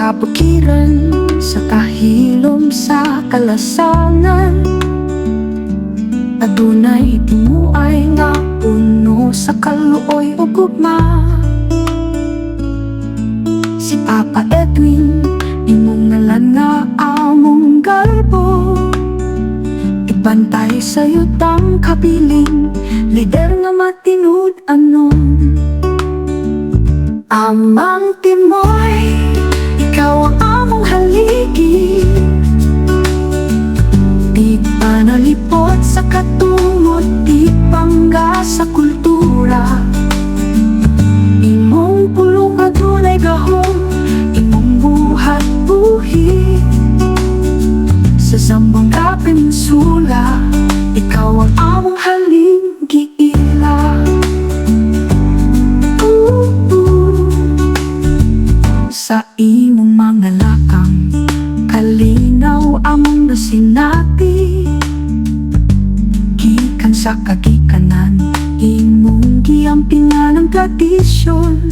kabukiran, sa kahilom sa kalasangan. Adunay timuay nga puno sa kaluoy ug gugma. Si Papa Edwin, imong ngalan nga among galbo. Ibantay sa yutang kabiling, lider nga matinud anon. Amang Timoy, ikaw ang among haligi. Di pa nalipot sa katungod, di pangga sa kultura. Imong pulong adunay gahom, imong buhat buhi. Sa Zamboanga Peninsula, ikaw ang among haling giila. Sa imong mga lakang, kalinaw among nasinati. Gikan sa kagikanan, imong giampingan ang tradisyon.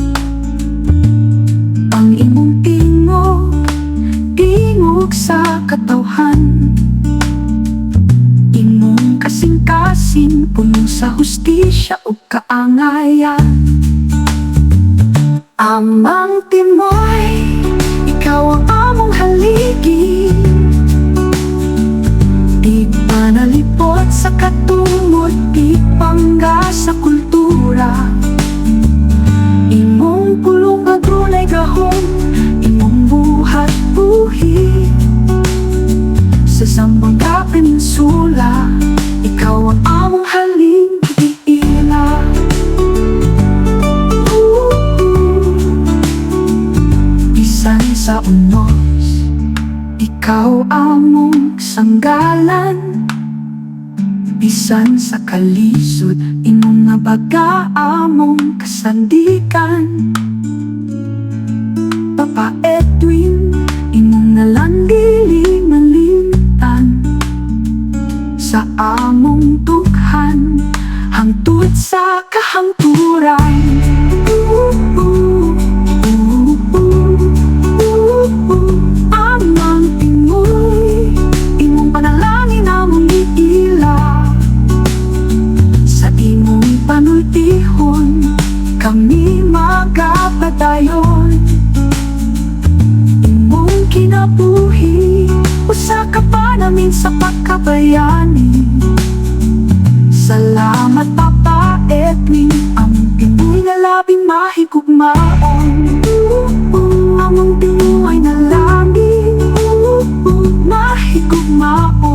Ang imong tingog sa katawhan. Imong kasing-kasing, puno sa hustisya ug kaangayan. Amang Timoy, ikaw ang among haligi. Di pa nalipot sa katungod, di pangga sa kultura. Imong pulong adunay gahom, imong buhat buhi. Sa Zamboanga Peninsula, ikaw ang among haling giila. Sa unos, ikaw among sanggalan. Bisan sa kalisod, imong nga baga among kasandikan. Papa Edwin, imong ngalan dili malimtan. Sa among dughan, hangtod sa kahangturan. Amang Timoy, imong panalangin among giila. Sa imong panultihon, kami magapadayon. Imong kinabuhi, usa ka pa namin sa pagkabayani. Salamat Papa Edwin, among Timoy nga labing mahigugmaon. Among Timoy na langit, mahigugmaon.